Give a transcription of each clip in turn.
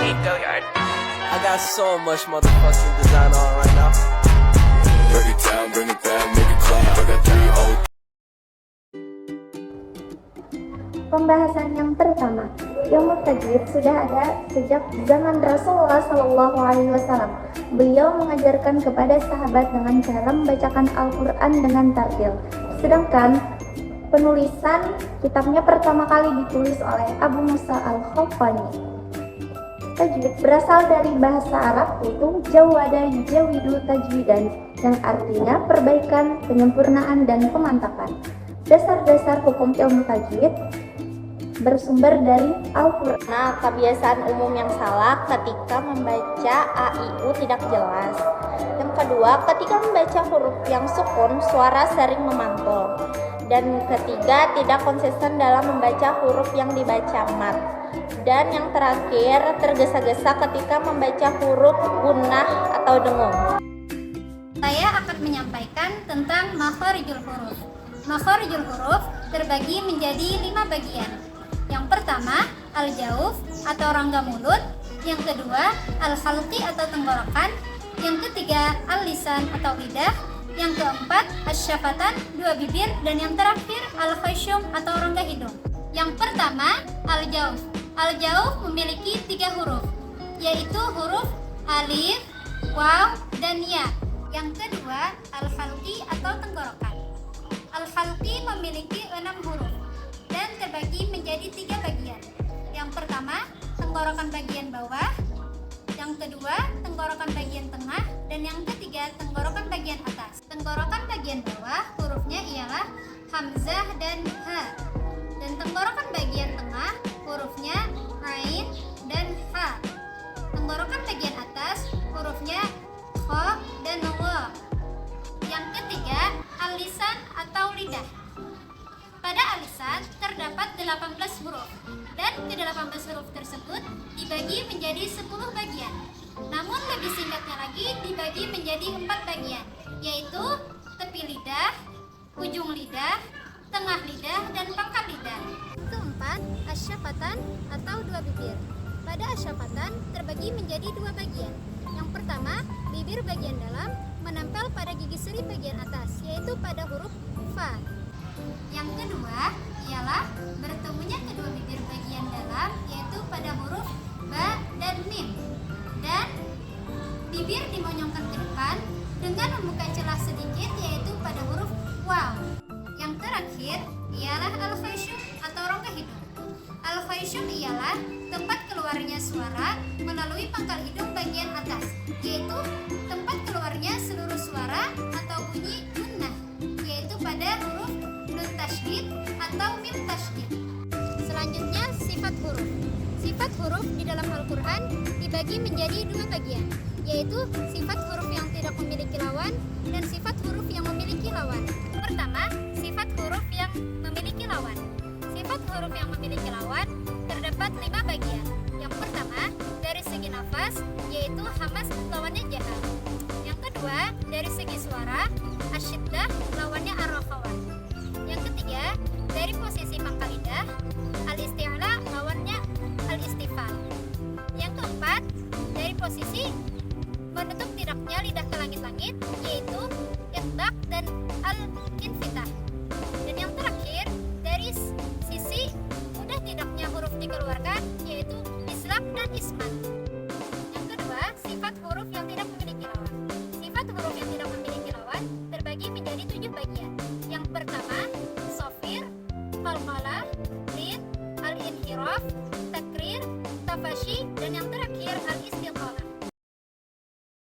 I got so much motherfucking design on right now. Break it down, bring it back, make it clap. I got 3 Pembahasan yang pertama, ilmu tajwid sudah ada sejak zaman Rasulullah Shallallahu Alaihi Wasallam. Beliau mengajarkan kepada sahabat dengan cara membacakan Al-Quran dengan tartil. Sedangkan penulisan kitabnya pertama kali ditulis oleh Abu Musa Al-Khaffani. Tajwid berasal dari bahasa Arab yaitu jawada yujawidu tajwidan, yang artinya perbaikan, penyempurnaan, dan pemantapan. Dasar-dasar hukum ilmu tajwid bersumber dari Al-Quran. Nah, kebiasaan umum yang salah ketika membaca a, i, u tidak jelas. Yang kedua, ketika membaca huruf yang sukun, suara sering memantul. Dan ketiga, tidak konsisten dalam membaca huruf yang dibaca mat. Dan yang terakhir, tergesa-gesa ketika membaca huruf gunnah atau dengung. Saya akan menyampaikan tentang makharijul huruf. Makharijul huruf terbagi menjadi 5 bagian. Yang pertama, al-jauf atau rongga mulut. Yang kedua, al-halqi atau tenggorokan. Yang ketiga, al-lisan atau lidah. Yang keempat, asy-syafatan, 2 bibir. Dan yang terakhir, al-khaysyum atau rongga hidung. Yang pertama, al-jauf. Al-jauf memiliki 3 huruf, yaitu huruf alif, waw, dan ya. Yang kedua, al-halqi atau tenggorokan. Al-halqi memiliki 6 huruf dan terbagi menjadi 3 bagian. Yang pertama, tenggorokan bagian bawah. Yang kedua, tenggorokan bagian tengah. Dan yang ketiga, tenggorokan bagian atas. Tenggorokan bagian bawah hurufnya ialah hamzah dan ha. Dan tenggorokan bagian tengah hurufnya ain dan ha. Tenggorokan bagian atas hurufnya kha dan wa. Yang ketiga, al-lisan atau lidah. Pada al-lisan terdapat 18 huruf dan ke-18 huruf tersebut dibagi menjadi 10 bagian. Namun lebih singkatnya lagi dibagi menjadi 4 bagian, yaitu tepi lidah, ujung lidah, tengah lidah, dan pangkal lidah. Keempat, asy-syafatan atau 2 bibir. Pada asy-syafatan terbagi menjadi 2 bagian. Yang pertama, bibir bagian dalam menempel pada gigi seri bagian atas, yaitu pada huruf fa. Yang kedua ialah bertemunya kedua bibir bagian dalam, yaitu pada huruf ba dan mim. Dan bibir dimonyongkan ke depan dengan membuka celah sedikit, yaitu pada huruf waw. Yang terakhir ialah al-khaysyum atau rongga hidung. Al-khaysyum ialah tempat keluarnya suara melalui pangkal hidung bagian atas, yaitu tempat keluarnya seluruh suara atau bunyi gunnah, yaitu pada huruf nun tasydid atau mim tasydid. Selanjutnya, sifat huruf. Sifat huruf di dalam Al-Quran dibagi menjadi 2 bagian, yaitu sifat huruf yang tidak memiliki lawan dan sifat huruf yang memiliki lawan. Pertama, sifat huruf yang memiliki lawan. Sifat huruf yang memiliki lawan terdapat 5 bagian. Yang pertama, dari segi nafas, yaitu hamas lawannya jahar. Yang kedua, dari segi suara, asyiddah lawannya ar-rakhawah. Yang ketiga, dari posisi pangkal lidah, al-isti'la lawannya al-istifal. Yang keempat, dari posisi menutup tidaknya lidah ke langit-langit, yaitu itbaq dan al-infitah. Dan yang terakhir, dari sisi mudah tidaknya huruf dikeluarkan, yaitu islaq dan ismat. Yang kedua, sifat huruf yang tidak memiliki lawan. Sifat huruf yang tidak memiliki lawan terbagi menjadi 7 bagian. Yang pertama, sofir, qalqalah, lid, al-inhiraf, takrir, tafashi, dan yang terakhir al-istiqalah.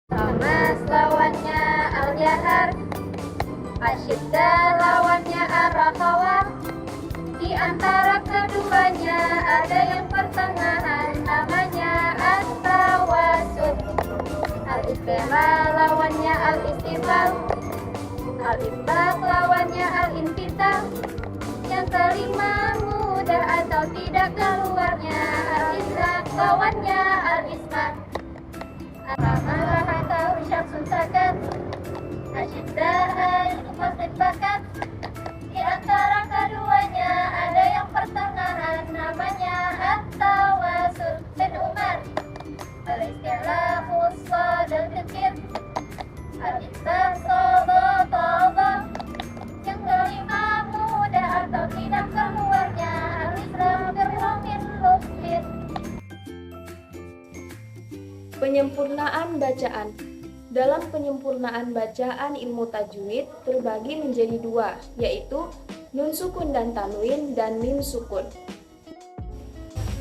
Hamas lawannya al-jahar, asyiddah lawannya ar-rakhawah. Di antara keduanya ada yang pertengahan, namanya at-tawasut. Al-isti'la lawannya al-istifal, al-itbaq lawannya al-infitah. Yang kelima, mudah atau tidak keluarnya al-islaq lawannya al-ismat. Ramalah atau syamsun sakat, asyiddah al-muqaddid bakat. Di antara keduanya ada yang pertengahan, namanya at-tawasul. Dan Umar, Al-istilah khusad al-kecil, al-istilah sobo-tobo. Yang kelima mudah atau tidak keluarnya, al-istilah berromin lufit. Penyempurnaan bacaan. Dalam penyempurnaan bacaan ilmu tajwid terbagi menjadi dua, yaitu nun sukun dan tanwin dan mim sukun.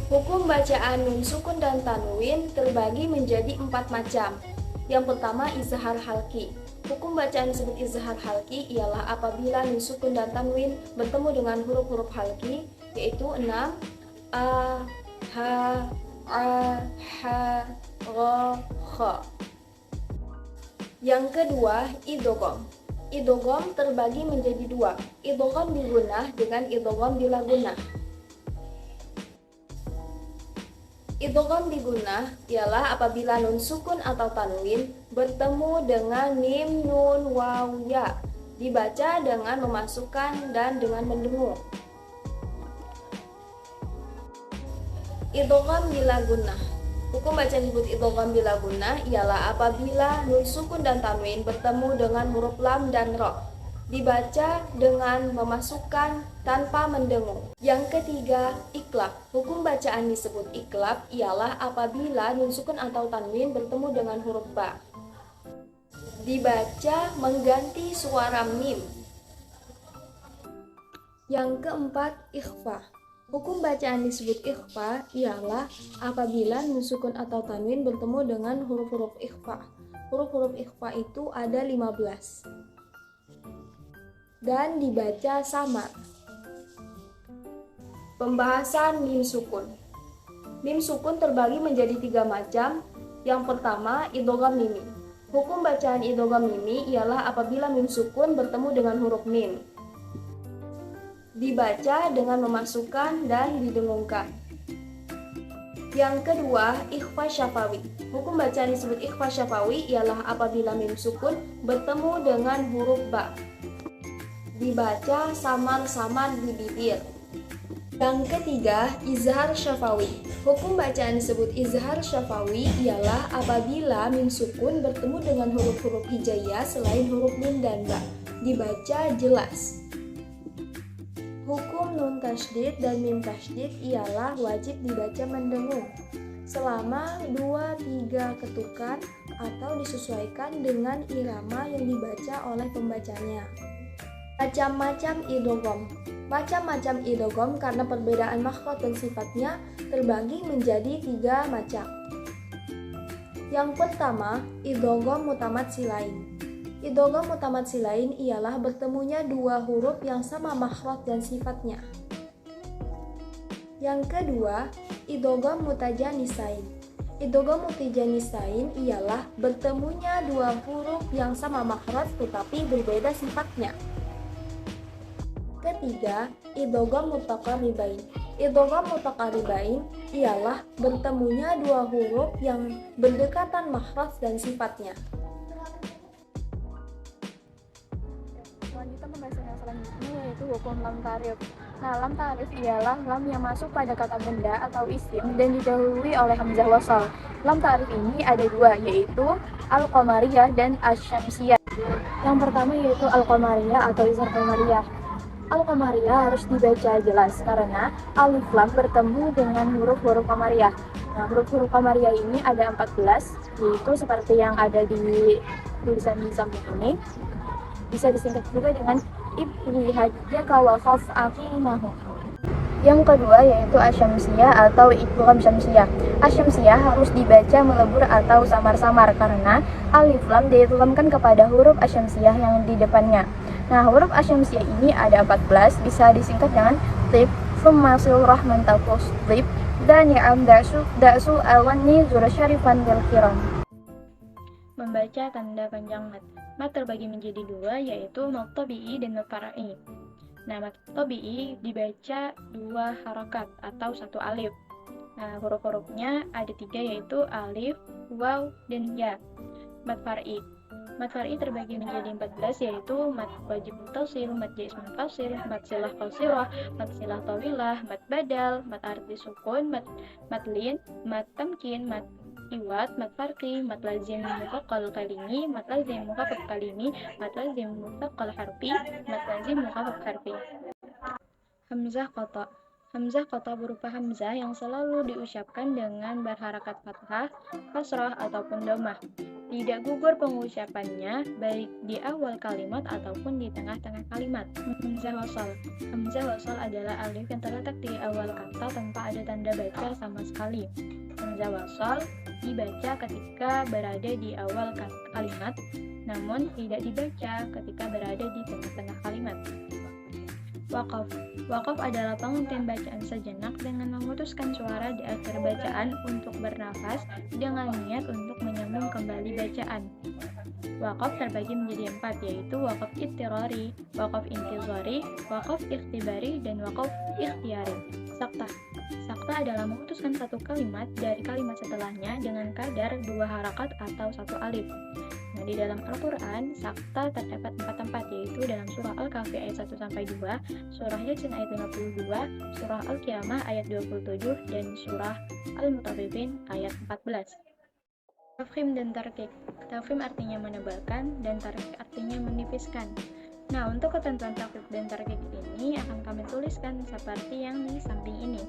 Hukum bacaan nun sukun dan tanwin terbagi menjadi 4 macam. Yang pertama, izhar halki. Hukum bacaan disebut izhar halki ialah apabila nun sukun dan tanwin bertemu dengan huruf-huruf halki, yaitu 6, a, ha, a, ha, ro, kha. Yang kedua, idgham. Idgham terbagi menjadi 2, idgham bil gunnah dengan idgham bila gunnah. Idgham bi gunnah ialah apabila nun sukun atau tanwin bertemu dengan mim nun waw ya, dibaca dengan memasukkan dan dengan mendengung. Idgham bila gunnah. Hukum bacaan disebut idgham bila gunnah ialah apabila nun sukun dan tanwin bertemu dengan huruf lam dan ro, dibaca dengan memasukkan tanpa mendengung. Yang ketiga, iklab. Hukum bacaan disebut iklab ialah apabila nun sukun atau tanwin bertemu dengan huruf ba, dibaca mengganti suara mim. Yang keempat, ikhfa. Hukum bacaan disebut ikhfa ialah apabila nun sukun atau tanwin bertemu dengan huruf-huruf ikhfa. Huruf-huruf ikhfa itu ada 15 dan dibaca sama. Pembahasan mim sukun. Mim sukun terbagi menjadi 3 macam. Yang pertama, idgham mimi. Hukum bacaan idgham mimi ialah apabila mim sukun bertemu dengan huruf mim, dibaca dengan memasukkan dan didengungkan. Yang kedua, ikhfa syafawi. Hukum bacaan disebut ikhfa syafawi ialah apabila mim sukun bertemu dengan huruf ba, dibaca samar-samar di bibir. Yang ketiga, izhar syafawi. Hukum bacaan disebut izhar syafawi ialah apabila mim sukun bertemu dengan huruf-huruf hijaiyah selain huruf mim dan ba, dibaca jelas. Hukum nun tasydid dan mim tasydid ialah wajib dibaca mendengung selama 2-3 ketukan atau disesuaikan dengan irama yang dibaca oleh pembacanya. Macam-macam idgham. Macam-macam idgham karena perbedaan makhraj dan sifatnya terbagi menjadi 3 macam. Yang pertama, idgham mutamatsilain. Idgham mutamatsilain ialah bertemunya 2 huruf yang sama makhraj dan sifatnya. Yang kedua, idgham mutajanisain. Idgham mutajanisain ialah bertemunya 2 huruf yang sama makhraj tetapi berbeda sifatnya. Ketiga, idgham mutaqaribain. Idgham mutaqaribain ialah bertemunya 2 huruf yang berdekatan makhraj dan sifatnya. Selanjutnya pembahasan yang selanjutnya yaitu hukum lam ta'rif. Nah, lam ta'rif ialah lam yang masuk pada kata benda atau isim dan didahului oleh hamzah wasal. Lam ta'rif ini ada 2, yaitu al-qamariyah dan asy-syamsiyah. Yang pertama yaitu al-qamariyah atau izhar qamariyah. Al-qamariyah harus dibaca jelas karena alif lam bertemu dengan huruf-huruf qamariyah. Nah, huruf-huruf qamariyah ini ada 14, yaitu seperti yang ada di tulisan di samping ini. Bisa disingkat juga dengan ibni hadjaka wa khaf aqinahu. Yang kedua yaitu asyamsiyah atau idgham syamsiyah. Asyamsiyah harus dibaca melebur atau samar-samar karena alif lam diidghamkan kepada huruf asyamsiyah yang di depannya. Nah, huruf asyamsiyah ini ada 14, bisa disingkat dengan tib, summa sil rahman taqus tib, dan ya'am da'su awani zura syarifan bil kiram. Membaca tanda panjang mat. Mat terbagi menjadi 2, yaitu mat tabi'i dan mat far'i. Nah, mat tabi'i dibaca 2 harakat atau 1 alif. Nah, huruf-hurufnya ada 3, yaitu alif, waw, dan ya. Mat far'i. Mat far'i terbagi menjadi 14, yaitu mat wajib muttasil, mat jaiz munfasil, mat silah qasirah, mat silah tawilah, mat badal, mat arti sukun, mat lin, mat tamkin, mat iwad, mat farqi, mat lazim mufaqqal kalimi, mat lazim mukhaffaf kalimi, mat lazim mufaqqal harfi, mat lazim mukhaffaf harfi. Hamzah qata. Hamzah qata berupa hamzah yang selalu diucapkan dengan berharakat fathah, kasrah ataupun dhammah. Tidak gugur pengucapannya baik di awal kalimat ataupun di tengah-tengah kalimat. Hamzah wasal. Hamzah wasal adalah alif yang terletak di awal kata tanpa ada tanda baca sama sekali. Hamzah wasal dibaca ketika berada di awal kalimat, namun tidak dibaca ketika berada di tengah-tengah kalimat. Waqaf. Waqaf adalah penghentian bacaan sejenak dengan memutuskan suara di akhir bacaan untuk bernafas dengan niat untuk menyambung kembali bacaan. Waqaf terbagi menjadi 4, yaitu waqaf ittirari, waqaf intizari, waqaf ikhtibari, dan waqaf ikhtiyari. Saktah. Saktah adalah memutuskan satu kalimat dari kalimat setelahnya dengan kadar 2 harakat atau 1 alif. Nah, di dalam Al-Quran, saktah terdapat 4 tempat, yaitu dalam surah Al-Kahfi ayat 1-2, surah Yasin ayat 52, surah Al-Qiyamah ayat 27, dan surah Al-Mutaffifin ayat 14. Tafkhim dan tarqiq. Tafkhim artinya menebalkan, dan tarqiq artinya menipiskan. Nah, untuk ketentuan tafkhim dan tarqiq ini akan kami tuliskan seperti yang di samping ini.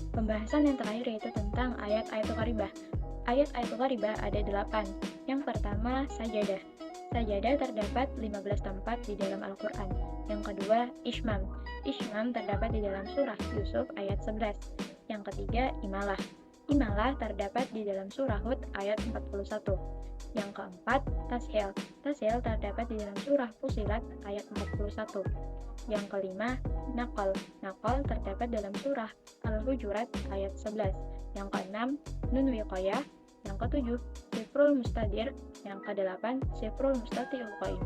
Pembahasan yang terakhir yaitu tentang ayat ayatul qaribah. Ayat ayatul qaribah ada 8. Yang pertama, sajadah. Sajadah terdapat 15 tempat di dalam Al-Quran. Yang kedua, ishmam. Ishmam terdapat di dalam surah Yusuf ayat 11. Yang ketiga, imalah. Imalah terdapat di dalam surah Hud ayat 41. Yang keempat, tashil. Tashil terdapat di dalam surah Fusilat ayat 41. Yang kelima, naqal. Naqal terdapat dalam surah Al-Hujurat ayat 11. Yang keenam, nun wiqayah. Yang ketujuh, sifrul mustadir. Yang kedelapan, sifrul mustati'ul qaim.